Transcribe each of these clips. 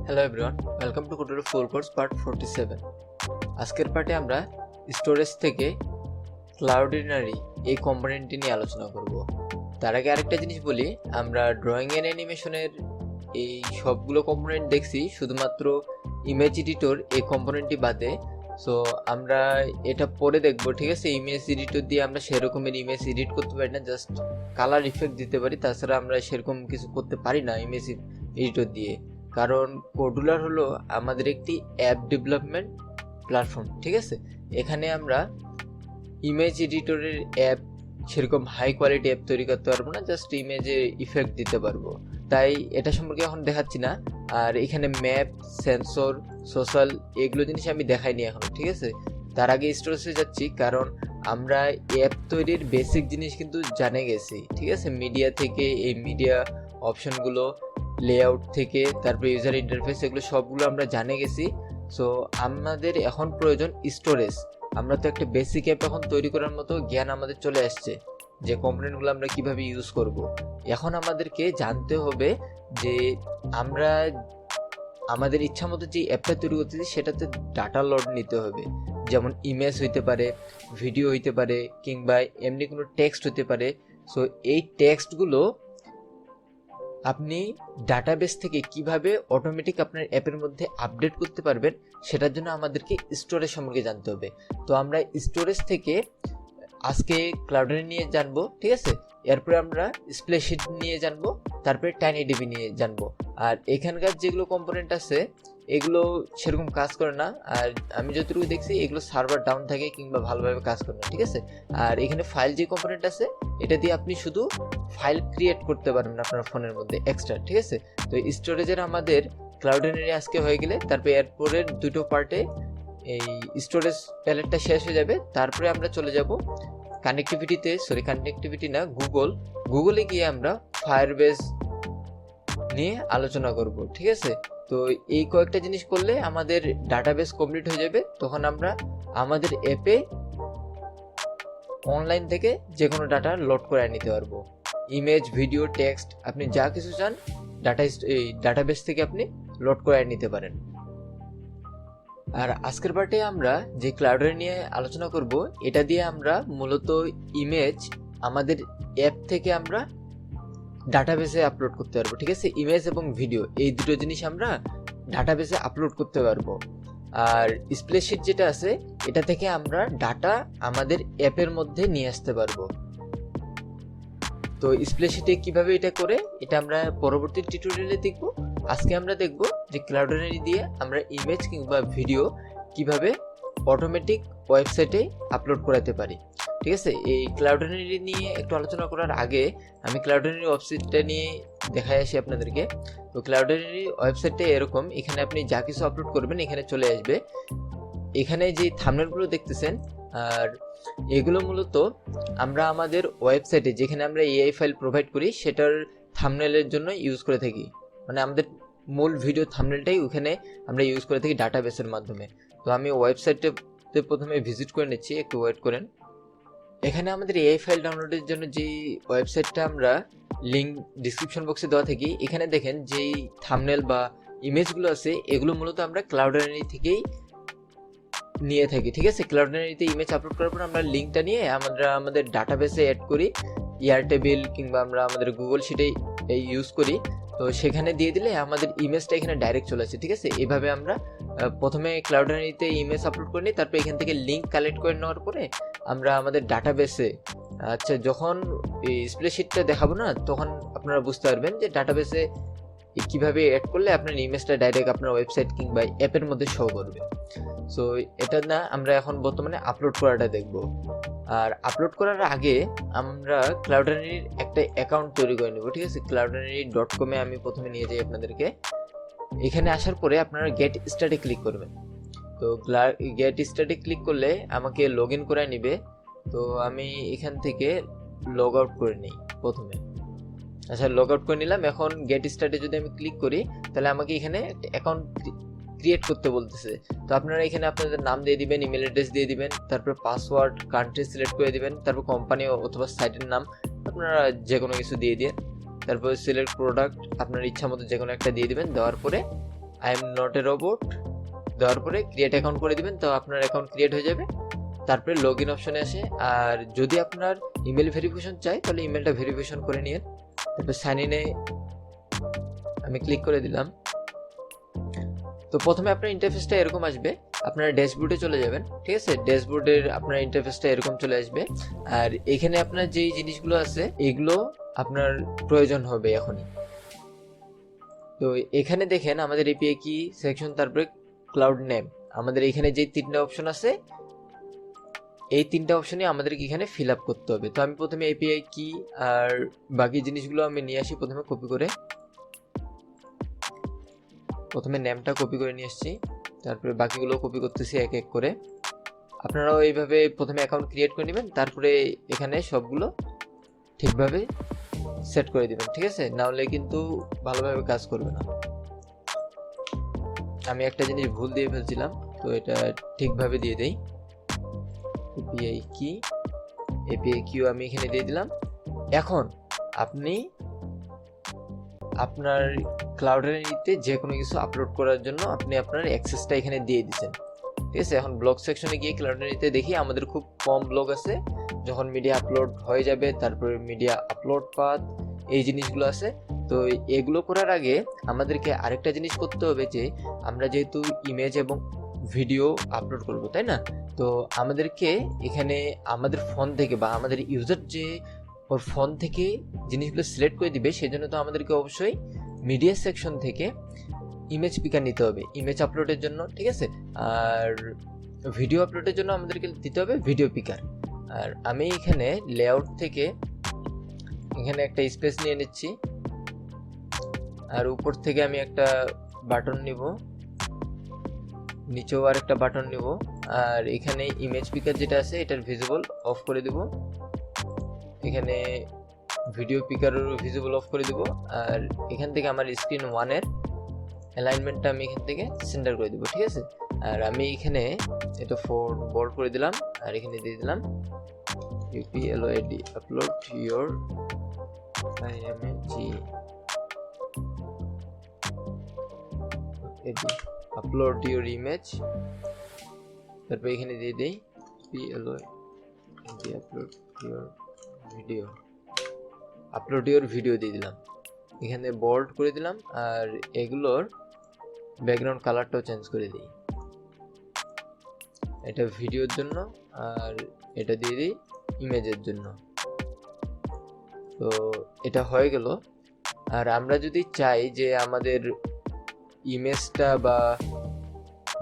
Hello everyone, welcome to Kodular full course part 47। আজকের পার্টে আমরা স্টোরেজ থেকে ক্লাউডিনারি এই কম্পোনেন্টটি নিয়ে আলোচনা করব। তার আগে আরেকটা জিনিস বলি, আমরা ড্রয়িং এন্ড অ্যানিমেশনের এই সবগুলো কম্পোনেন্ট দেখছি, শুধুমাত্র ইমেজ এডিটর এই কম্পোনেন্টটি বাদে। সো আমরা এটা পরে দেখব, ঠিক আছে। ইমেজ এডিটর দিয়ে আমরা সেরকমের ইমেজ এডিট করতে পারি না, জাস্ট কালার ইফেক্ট দিতে পারি, তাছাড়া আমরা সেরকম কিছু করতে পারি না ইমেজ এডিটর দিয়ে। কারণ কোডুলার হলো আমাদের একটি অ্যাপ ডেভেলপমেন্ট প্ল্যাটফর্ম, ঠিক আছে। এখানে আমরা ইমেজ এডিটরের অ্যাপ, সেরকম হাই কোয়ালিটি অ্যাপ তৈরি করতে পারবো না, জাস্ট ইমেজে ইফেক্ট দিতে পারবো। তাই এটা সম্পর্কে এখন দেখাচ্ছি না। আর এখানে ম্যাপ, সেন্সর, সোশ্যাল, এগুলো জিনিস আমি দেখাইনি এখনো, ঠিক আছে। তার আগে স্টোরেজে যাচ্ছি, কারণ আমরা অ্যাপ তৈরির বেসিক জিনিস কিন্তু জানে গেছি, ঠিক আছে। মিডিয়া থেকে এই মিডিয়া অপশনগুলো, লেআউট থেকে তারপরে ইউজার ইন্টারফেস, এগুলো সবগুলো আমরা জানে গেছি। সো আমাদের এখন প্রয়োজন স্টোরেজ। আমরা তো একটা বেসিক অ্যাপ এখন তৈরি করার মতো জ্ঞান আমাদের চলে আসছে, যে কম্পোনেন্টগুলো আমরা কিভাবে ইউজ করব। এখন আমাদেরকে জানতে হবে যে আমরা আমাদের ইচ্ছা মতো যে অ্যাপটা তৈরি করতেছি সেটাতে ডাটা লোড নিতে হবে। যেমন ইমেজ হইতে পারে, ভিডিও হইতে পারে, কিংবা এমনি কোনো টেক্সট হইতে পারে। সো এই টেক্সটগুলো আপনি ডাটাবেস থেকে কিভাবে অটোমেটিক আপনার অ্যাপের মধ্যে আপডেট করতে পারবেন, সেটার জন্য আমাদেরকে স্টোরেজ সম্পর্কে জানতে হবে। তো আমরা স্টোরেজ থেকে আজকে ক্লাউডারি নিয়ে জানবো, ঠিক আছে। এরপরে আমরা স্প্রেডশিট নিয়ে জানবো, তারপরে টাইনিডিবি নিয়ে জানবো। আর এখানকার যেগুলো কম্পোনেন্ট আছে এগুলো সেরকম কাজ করে না, আর আমি যতটুকু দেখছি এগুলো সার্ভার ডাউন থাকে কিংবা ভালোভাবে কাজ করে না, ঠিক আছে। আর এখানে ফাইল যে কম্পোনেন্ট আছে এটা দিয়ে আপনি শুধু ফাইল ক্রিয়েট করতে পারবেন আপনার ফোনের মধ্যে এক্সট্রা, ঠিক আছে। তো স্টোরেজের আমাদের ক্লাউডিনারি আজকে হয়ে গেলে তারপরে এরপরের দুটো পার্টে এই স্টোরেজ প্যালেটটা শেষ হয়ে যাবে। তারপরে আমরা চলে যাব কানেক্টিভিটি না, গুগলে গিয়ে আমরা ফায়ারবেস নিয়ে আলোচনা করব, ঠিক আছে। তো এই কয়েকটা জিনিস করলে আমাদের ডাটাবেস কমপ্লিট হয়ে যাবে। তখন আমরা আমাদের অ্যাপে অনলাইন থেকে যে কোনো ডাটা লোড করে নিতে পারবো। ইমেজ, ভিডিও, টেক্সট, আপনি যা কিছু চান এই ডাটাবেস থেকে আপনি লোড করে নিতে পারেন। আর আজকের পার্টে আমরা যে ক্লাউডারি নিয়ে আলোচনা করব, এটা দিয়ে আমরা মূলত ইমেজ আমাদের অ্যাপ থেকে আমরা ডাটাবেসে আপলোড করতে পারবো, ঠিক আছে। ইমেজ এবং ভিডিও এই দুটো জিনিস আমরা ডাটাবেসে আপলোড করতে পারবো। আর স্প্রেডশিট যেটা আছে এটা থেকে আমরা ডাটা আমাদের অ্যাপের মধ্যে নিয়ে আসতে পারবো। তো স্প্রেডশিটে কিভাবে এটা করে এটা আমরা পরবর্তী টিউটোরিয়ালে দেখব। আজকে আমরা দেখব যে ক্লাউডারি দিয়ে আমরা ইমেজ কিংবা ভিডিও কিভাবে অটোমেটিক ওয়েবসাইটে আপলোড করাতে পারি, ঠিক আছে। এই ক্লাউডারি নিয়ে একটু আলোচনা করার আগে আমি ক্লাউডারি ওয়েবসাইটটা নিয়ে দেখাই আসি আপনাদেরকে। তো ক্লাউডারি ওয়েবসাইটটা এরকম, এখানে আপনি যা কিছু আপলোড করবেন এখানে চলে আসবে। এখানে যে থাম্বনেলগুলো দেখতেছেন, আর এগুলো মূলত আমরা আমাদের ওয়েবসাইটে যেখানে আমরা এআই ফাইল প্রোভাইড করি সেটার থাম্বনেলের জন্য ইউজ করে থাকি। মানে আমাদের মূল ভিডিও থাম্বনেলটাই ওখানে আমরা ইউজ করে থাকি ডাটাবেসের মাধ্যমে। তো আমি ওয়েবসাইটে প্রথমে ভিজিট করে নিচ্ছি, একটু ওয়েট করেন। এখানে আমাদের এআই ফাইল ডাউনলোডের জন্য যে ওয়েবসাইটটা আমরা লিঙ্ক ডিসক্রিপশন বক্সে দেওয়া থাকি, এখানে দেখেন যেই থাম্বনেল বা ইমেজগুলো আছে এগুলো মূলত আমরা ক্লাউডারি থেকেই নিয়ে থাকি, ঠিক আছে। ক্লাউডনারিতে ইমেজ আপলোড করার পর আমরা লিঙ্কটা নিয়ে আমরা আমাদের ডাটাবেসে অ্যাড করি, এয়ারটেবিল কিংবা আমরা আমাদের গুগল শিটে ইউজ করি। তো সেখানে দিয়ে দিলে আমাদের ইমেজটা এখানে ডাইরেক্ট চলে আসে, ঠিক আছে। এইভাবে আমরা প্রথমে ক্লাউডনারিতে ইমেজ আপলোড করে নিই, তারপর এখান থেকে লিঙ্ক কালেক্ট করে নেওয়ার পরে আমরা আমাদের ডাটাবেসে, আচ্ছা যখন এই স্প্রেডশিটটা দেখাবো না তখন আপনারা বুঝতে পারবেন যে ডাটাবেসে কিভাবে অ্যাড করলে আপনার ইমেজটা ডাইরেক্ট আপনার ওয়েবসাইট কিংবা অ্যাপের মধ্যে শো করবে। সো এটা না, আমরা এখন বর্তমানে আপলোড করাটা দেখব। আর আপলোড করার আগে আমরা ক্লাউডনারির একটা অ্যাকাউন্ট তৈরি করে নেব, ঠিক আছে। cloudinary.com আমি প্রথমে নিয়ে যাই আপনাদেরকে। এখানে আসার পরে আপনারা গেট স্টার্টে ক্লিক করবেন। তো গেট স্টার্টে ক্লিক করলে আমাকে লগ ইন করে নিবে। তো আমি এখান থেকে লগ আউট করে নিই প্রথমে। আচ্ছা, লগ আউট করে নিলাম। এখন গেট স্টার্টে যদি আমি ক্লিক করি তাহলে আমাকে এখানে একটা অ্যাকাউন্ট ক্রিয়েট করতে বলতেছে। তো আপনারা এখানে আপনাদের নাম দিয়ে দিবেন, ইমেল অ্যাড্রেস দিয়ে দিবেন, তারপর পাসওয়ার্ড, কান্ট্রি সিলেক্ট করে দিবেন, তারপর কোম্পানি অথবা সাইটের নাম আপনারা যে কোনো কিছু দিয়ে দিন। তারপর সিলেক্ট প্রোডাক্ট আপনার ইচ্ছা মতো যে কোনো একটা দিয়ে দিবেন। দেওয়ার পরে I am not a robot দেওয়ার পরে ক্রিয়েট অ্যাকাউন্ট করে দিবেন, তো আপনার অ্যাকাউন্ট ক্রিয়েট হয়ে যাবে। তারপরে লগ ইন অপশনে আসে, আর যদি আপনার ইমেল ভেরিফিকেশন চাই তাহলে ইমেলটা ভেরিফিকেশন করে নিন। তারপরে সাইন ইনে আমি ক্লিক করে দিলাম। তো প্রথমে আপনার ইন্টারফেসটা এরকম আসবে, আপনারা ড্যাশবোর্ডে চলে যাবেন, ঠিক আছে। ড্যাশবোর্ডের আপনার ইন্টারফেসটা এরকম চলে আসবে, আর এখানে আপনার যেই জিনিসগুলো আছে এগুলো আপনার প্রয়োজন হবে এখনই। তো এখানে দেখেন আমাদের এপিআই কি সেকশন, তারপরে ক্লাউড নেম, আমাদের এখানে যে 3টা অপশন আছে এই 3টা অপশনই আমাদেরকে এখানে ফিল আপ করতে হবে। তো আমি প্রথমে এপিআই কি আর বাকি জিনিসগুলো আমি নিয়ে আসি, প্রথমে কপি করে, প্রথমে নেমটা কপি করে নিয়ে আসছি, তারপরে বাকিগুলো কপি করতেছি এক এক করে। আপনারাও এইভাবে প্রথমে অ্যাকাউন্ট ক্রিয়েট করে নেবেন, তারপরে এখানে সবগুলো ঠিকভাবে সেট করে দিবেন, ঠিক আছে, না হলে কিন্তু ভালোভাবে কাজ করবে না। আমি একটা জিনিস ভুল দিয়ে ফেলছিলাম, তো এটা ঠিকভাবে দিয়ে দেই। এপিআই কিউ আমি এখানে দিয়ে দিলাম। এখন আপনি আপনার ক্লাউডারিতে যে কোনো কিছু আপলোড করার জন্য আপনি আপনার অ্যাক্সেসটা এখানে দিয়ে দিচ্ছেন, ঠিক আছে। এখন ব্লগ সেকশনে গিয়ে ক্লাউডারিতে দেখি আমাদের খুব কম ব্লগ আছে, যখন মিডিয়া আপলোড হয়ে যাবে তারপরে মিডিয়া আপলোড পাথ এই জিনিসগুলো আছে। তো এগুলো করার আগে আমাদেরকে আরেকটা জিনিস করতে হবে, যে আমরা যেহেতু ইমেজ এবং ভিডিও আপলোড করব, তাই না। তো আমাদেরকে এখানে আমাদের ফোন থেকে বা আমাদের ইউজার যে ওর ফোন থেকে জিনিসগুলো সিলেক্ট করে দিবে, সেজন্য তো আমাদেরকে অবশ্যই মিডিয়া সেকশন থেকে ইমেজ পিকার নিতে হবে ইমেজ আপলোডের জন্য, ঠিক আছে। আর ভিডিও আপলোডের জন্য আমাদেরকে দিতে হবে ভিডিও পিকার। আর আমি এখানে লেআউট থেকে এখানে একটা স্পেস নিয়ে নিচ্ছি, আর উপর থেকে আমি একটা বাটন নিব, নিচেও আর একটা বাটন নিব, আর এখানে ইমেজ পিকার যেটা আছে এটার ভিজিবল অফ করে দেব, এখানে ভিডিও পিকারেরও ভিজিবল অফ করে দেব, আর এখান থেকে আমার স্ক্রিন 1-এর অ্যালাইনমেন্টটা আমি এখান থেকে সেন্টার করে দেব, ঠিক আছে। আর আমি এখানে এটা বোল্ড করে দিলাম, আর এখানে দিয়ে দিলাম UPLOAD upload your upload your image, তারপর এখানে দিয়ে দেই PLOAD upload your video, upload your video দিয়ে দিলাম, এখানে বোল্ড করে দিলাম, আর এগুলোর ব্যাকগ্রাউন্ড কালারটাও চেঞ্জ করে দিই, এটা ভিডিওর জন্য আর এটা দিয়ে দিই ইমেজের জন্য। তো এটা হয়ে গেল। আর আমরা যদি চাই যে আমাদের ইমেজটা বা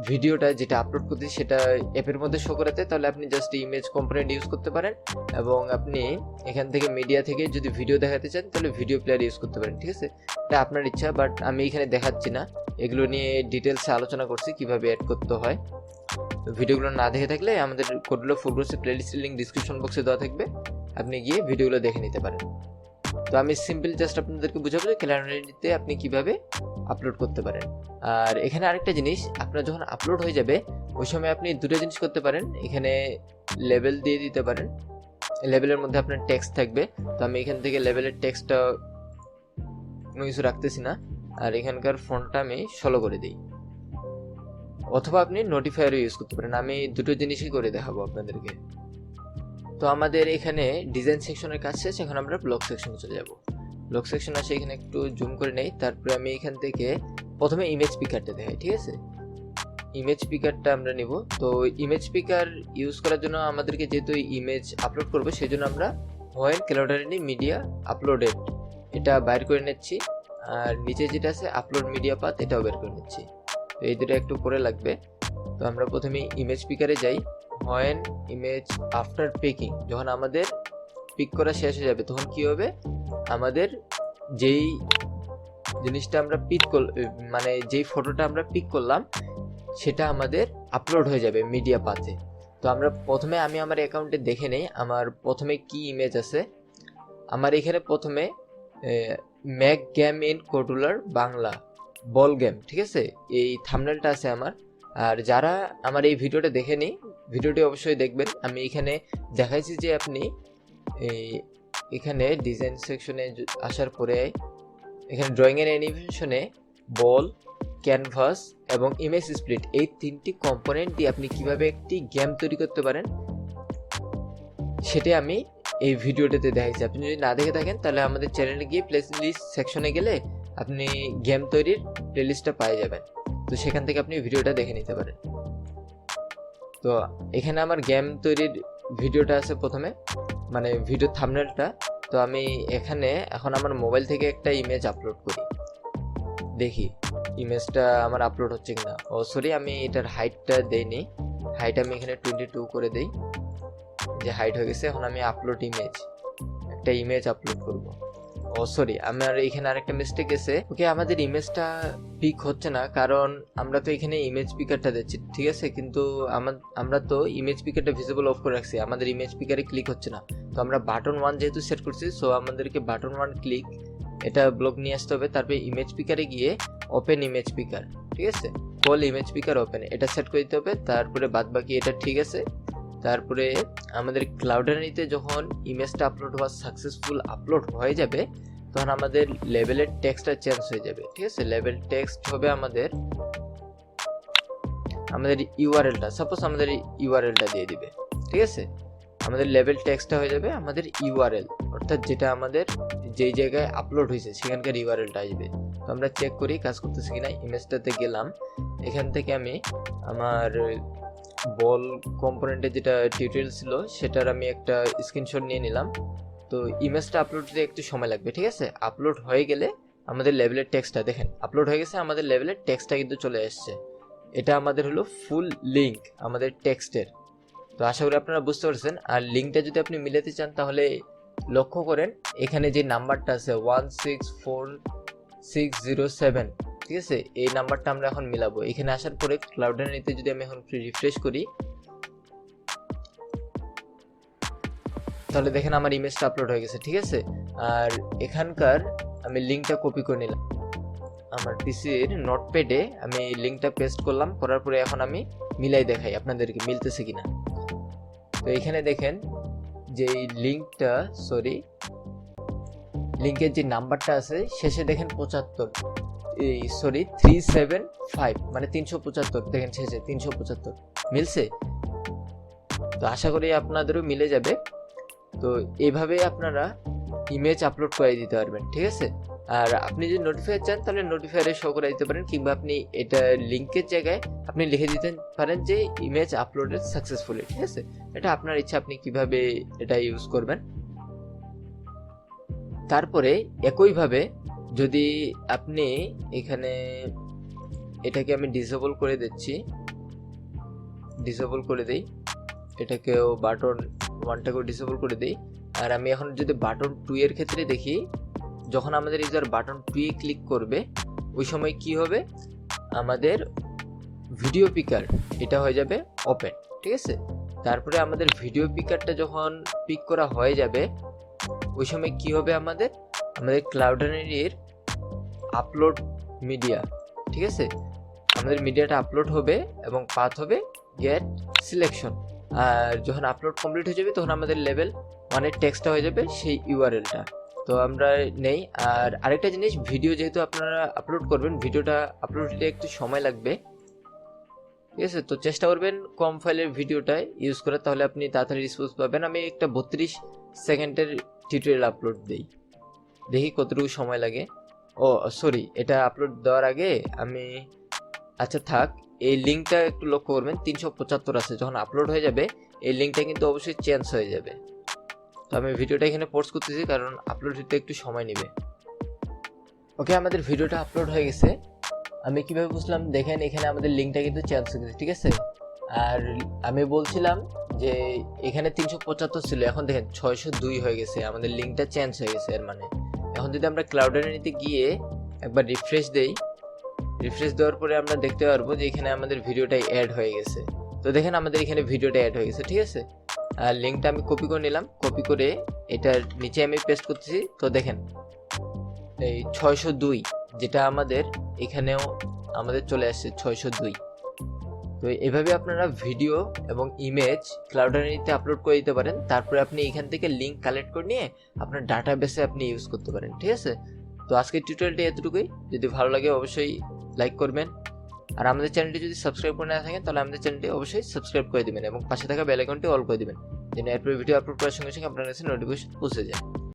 ভিডিওটা যেটা আপলোড করতে সেটা অ্যাপের মধ্যে শো করাতে, তাহলে আপনি জাস্ট ইমেজ কম্পোনেন্ট ইউজ করতে পারেন, এবং আপনি এখান থেকে মিডিয়া থেকে যদি ভিডিও দেখাতে চান তাহলে ভিডিও প্লেয়ার ইউজ করতে পারেন, ঠিক আছে। এটা আপনার ইচ্ছা, বাট আমি এখানে দেখাচ্ছি না, এগুলো নিয়ে ডিটেলসে আলোচনা করছি কিভাবে অ্যাড করতে হয়। ভিডিওগুলো না দেখে থাকলে আমাদের কোডুলার ফুল কোর্সের প্লেলিস্টের লিংক ডিসক্রিপশন বক্সে দেওয়া থাকবে, আপনি গিয়ে ভিডিওগুলো দেখে নিতে পারেন। তো আমি সিম্পল জাস্ট আপনাদেরকে বুঝাবো যে ক্যালেন্ডারিতে আপনি কিভাবে আপলোড করতে পারেন। আর এখানে আরেকটা জিনিস, আপনার যখন আপলোড হয়ে যাবে ওই সময় আপনি দুটো জিনিস করতে পারেন, এখানে লেবেল দিয়ে দিতে পারেন, লেবেলের মধ্যে আপনার টেক্সট থাকবে। তো আমি এখান থেকে লেবেলের টেক্সটটা কোনো কিছু রাখতেছি না, আর এখানকার ফন্টটা আমি 16 করে দিই, অথবা আপনি নোটিফায়ারও ইউজ করতে পারেন। আমি দুটো জিনিসই করে দেখাবো আপনাদেরকে। তো আমাদের এখানে ডিজাইন সেকশনের কাজ শেষ, এখন আমরা ব্লগ সেকশনে চলে যাব। ব্লগ সেকশন আসে, এখানে একটু জুম করে নেই, তারপরে আমি এখান থেকে প্রথমে ইমেজ পিকারটা দেখাই, ঠিক আছে। ইমেজ পিকারটা আমরা নিব। তো ইমেজ পিকার ইউজ করার জন্য আমাদেরকে যেহেতু ইমেজ আপলোড করবো, সেই জন্য আমরা হোয়েন ক্লাউডারিনি মিডিয়া আপলোডেড এটা বাইর করে নিচ্ছি, আর নিচে যেটা আছে আপলোড মিডিয়া পাথ এটাও বের করে নিচ্ছি। তো এই দুটো একটু পরে লাগবে। তো আমরা প্রথমে ইমেজ পিকারে যাই, হোয়েন ইমেজ আফটার পিকিং, যখন আমাদের পিক করা শেষ হয়ে যাবে তখন কি হবে, আমাদের যেই জিনিসটা আমরা মানে যেই ফটোটা আমরা পিক করলাম সেটা আমাদের আপলোড হয়ে যাবে মিডিয়া পাথে। তো আমরা প্রথমে আমি আমার অ্যাকাউন্টে দেখে নেই আমার প্রথমে কি ইমেজ আছে। আমার এখানে প্রথমে make game in Kodular Bangla ball game, ঠিক আছে, এই থাম্বনেলটা আছে আমার। আর যারা আমার এই ভিডিওটা দেখেনি, ভিডিওটি অবশ্যই দেখবেন। আমি এখানে দেখাইছি যে আপনি এখানে ডিজাইন সেকশনে আসার পরে এখানে ড্রয়িং এর অ্যানিমেশনে বল ক্যানভাস এবং ইমেজ স্প্লিট, এই তিনটি কম্পোনেন্ট দিয়ে আপনি কিভাবে একটি গেম তৈরি করতে পারেন সেটা আমি এই ভিডিওটাতে দেখাইছি। আপনি যদি না দেখে থাকেন তাহলে আমাদের চ্যানেলে গিয়ে প্লেলিস্ট সেকশনে গেলে আপনি গেম তৈরির প্লেলিস্টটা পেয়ে যাবেন, তো সেখান থেকে আপনি ভিডিওটা দেখে নিতে পারেন। তো এখানে আমার গেম তৈরির ভিডিওটা আছে প্রথমে, মানে ভিডিও থাম্বনেলটা। তো আমি এখানে এখন আমার মোবাইল থেকে একটা ইমেজ আপলোড করি, দেখি ইমেজটা আমার আপলোড হচ্ছে কিনা। ও সরি, আমি এটার হাইটটা দেইনি, হাইট আমি এখানে 22 করে দেই, যে হাইট হয়ে গেছে। এখন আমি আপলোড ইমেজ, একটা ইমেজ আপলোড করব। ও সরি, আমার এখানে আরেকটা মিস্টেক আছে। ওকে, আমাদের ইমেজটা পিক হচ্ছে না, কারণ আমরা তো এখানে ইমেজ পিকারটা দিচ্ছি, ঠিক আছে, কিন্তু আমরা তো ইমেজ পিকারটা ভিজিবল অফ করে রাখছি, আমাদের ইমেজ পিকারে ক্লিক হচ্ছে না। তো আমরা বাটন 1 যেহেতু সেট করছি, সো আমাদেরকে বাটন 1 ক্লিক, এটা ব্লক নিয়ে আসতে হবে। তারপরে ইমেজ পিকারে গিয়ে ওপেন ইমেজ পিকার, ঠিক আছে, কল ইমেজ পিকার ওপেন, এটা সেট করে দিতে হবে। তারপরে বাদ বাকি এটা ঠিক আছে। তারপরে আমাদের ক্লাউডারিতে যখন ইমেজটা আপলোড হওয়া সাকসেসফুল আপলোড হয়ে যাবে, তখন আমাদের লেভেলের টেক্সটটা চেঞ্জ হয়ে যাবে, ঠিক আছে। লেভেল টেক্সট হবে আমাদের ইউআরএলটা, সাপোজ আমাদের ইউআরএলটা দিয়ে দিবে, ঠিক আছে। আমাদের লেভেল টেক্সটটা হয়ে যাবে আমাদের ইউআরএল, অর্থাৎ যেটা আমাদের যেই জায়গায় আপলোড হয়েছে সেখানকার ইউআরএলটা আসবে। তো আমরা চেক করি কাজ করতেছে কিনা। ইমেজটাতে গেলাম, এখান থেকে আমি আমার বল কম্পোনেন্টে যেটা টিউটোরিয়াল ছিল সেটার আমি একটা স্ক্রিনশট নিয়ে নিলাম। তো ইমেজটা আপলোড দিতে একটু সময় লাগবে, ঠিক আছে। আপলোড হয়ে গেলে আমাদের লেভেলের টেক্সটটা দেখেন আপলোড হয়ে গেছে, আমাদের লেভেলের টেক্সটটা কিন্তু চলে আসছে। এটা আমাদের হলো ফুল লিঙ্ক আমাদের টেক্সটের। তো আশা করি আপনারা বুঝতে পারছেন। আর লিঙ্কটা যদি আপনি মিলাতে চান তাহলে লক্ষ্য করেন এখানে যে নাম্বারটা আছে 164607, ঠিক আছে, এই নাম্বারটা আমরা এখন মিলাবো। এখানে আসার পরে ক্লাউডারিতে যদি আমি এখন রিফ্রেশ করি, তাহলে দেখেন আমার ইমেজটা আপলোড হয়ে গেছে, ঠিক আছে। আর এখানকার আমি লিঙ্কটা কপি করে নিলাম, আমার পিসির নোটপ্যাডে আমি লিঙ্কটা পেস্ট করলাম, করার পরে এখন আমি মিলাই দেখাই আপনাদেরকে মিলতেছে কিনা। তো এখানে দেখেন যে লিঙ্কটা, সরি, লিঙ্কের যে নাম্বারটা আছে শেষে দেখেন 75, এই সরি 375, মানে 375, দেখেন শেষে 375 মিলছে। তো আশা করি আপনাদেরও মিলে যাবে। তো এইভাবে আপনারা ইমেজ আপলোড করে দিতে পারবেন, ঠিক আছে। আর আপনি যদি নোটিফায়ার চান তাহলে নোটিফায়ারে শো করে দিতে পারেন, কিংবা আপনি এটা লিঙ্কের জায়গায় আপনি লিখে দিতে পারেন যে ইমেজ আপলোডেড সাকসেসফুলি, ঠিক আছে। এটা আপনার ইচ্ছা, আপনি কিভাবে এটা ইউজ করবেন। তারপরে একইভাবে যদি আপনি এখানে এটাকে আমি ডিসেবল করে দিচ্ছি, ডিসেবল করে দেই, এটাকেও বাটন 1টাকেও ডিসেবল করে দেই। আর আমি এখন যদি বাটন 2 এর ক্ষেত্রে দেখি, যখন আমাদের ইউজার বাটন 2 এ ক্লিক করবে ওই সময় কি হবে, আমাদের ভিডিও পিকার এটা হয়ে যাবে ওপেন, ঠিক আছে। তারপরে আমাদের ভিডিও পিকারটা যখন পিক করা হয়ে যাবে ওই সময় কি হবে, আমাদের ক্লাউডারির আপলোড মিডিয়া, ঠিক আছে, আমাদের মিডিয়াটা আপলোড হবে এবং পাথ হবে গেট সিলেকশন। আর যখন আপলোড কমপ্লিট হয়ে যাবে তখন আমাদের লেভেল 1 এর টেক্সটটা হয়ে যাবে সেই ইউআরএলটা। তো আমরা নেই। আর আরেকটা জিনিস, ভিডিও যেহেতু আপনারা আপলোড করবেন, ভিডিওটা আপলোড হতে একটু সময় লাগবে, ঠিক আছে। তো চেষ্টা করবেন কম ফাইলের ভিডিওটা ইউজ করে, তাহলে আপনি তাড়াতাড়ি রেসপন্স পাবেন। আমি একটা 32 সেকেন্ডের টিউটোরিয়াল আপলোড দেই, দেখি কতটুকু সময় লাগে। ও সরি, এটা আপলোড দেওয়ার আগে আমি, আচ্ছা থাক, এই লিঙ্কটা একটু লক্ষ্য করবেন 375 আছে, যখন আপলোড হয়ে যাবে এই লিঙ্কটা কিন্তু অবশ্যই চেঞ্জ হয়ে যাবে। তো আমি ভিডিওটা এখানে পোস্ট করতেছি কারণ আপলোড হতে একটু সময় নেবে। ওকে, আমাদের ভিডিওটা আপলোড হয়ে গেছে। আমি কিভাবে বুঝলাম, দেখেন এখানে আমাদের লিঙ্কটা কিন্তু চেঞ্জ হয়ে গেছে, ঠিক আছে। আর আমি বলছিলাম যে এখানে 375 ছিল, এখন দেখেন 602 হয়ে গেছে, আমাদের লিঙ্কটা চেঞ্জ হয়ে গেছে। এর মানে এখন যদি আমরা ক্লাউডারিতে গিয়ে একবার রিফ্রেশ দেই, রিফ্রেশ দেওয়ার পরে আমরা দেখতে পারবো যে এখানে আমাদের ভিডিওটা অ্যাড হয়ে গেছে। তো দেখেন আমাদের এখানে ভিডিওটা অ্যাড হয়ে গেছে, ঠিক আছে। আর লিঙ্কটা আমি কপি করে নিলাম, কপি করে এটার নিচে আমি পেস্ট করতেছি। তো দেখেন এই 602 যেটা আমাদের এখানেও আমাদের চলে আসছে 602। তো এভাবে আপনারা ভিডিও এবং ইমেজ ক্লাউডারিতে আপলোড করে দিতে পারেন। তারপরে আপনি এখান থেকে লিঙ্ক কালেক্ট করে নিয়ে আপনার ডাটাবেসে আপনি ইউজ করতে পারেন, ঠিক আছে। তো আজকের টিউটোরিয়ালটা এতটুকুই। যদি ভালো লাগে অবশ্যই লাইক করবেন। আর আমাদের চ্যানেলটি যদি সাবস্ক্রাইব করে না থাকেন তাহলে আমাদের চ্যানেলটি অবশ্যই সাবস্ক্রাইব করে দিবেন এবং পাশে থাকা বেল আইকনটি অল করে দিবেন, যেন এরপর ভিডিও আপলোড করার সঙ্গে সঙ্গে আপনার কাছে নোটিফিকেশন পৌঁছে যায়।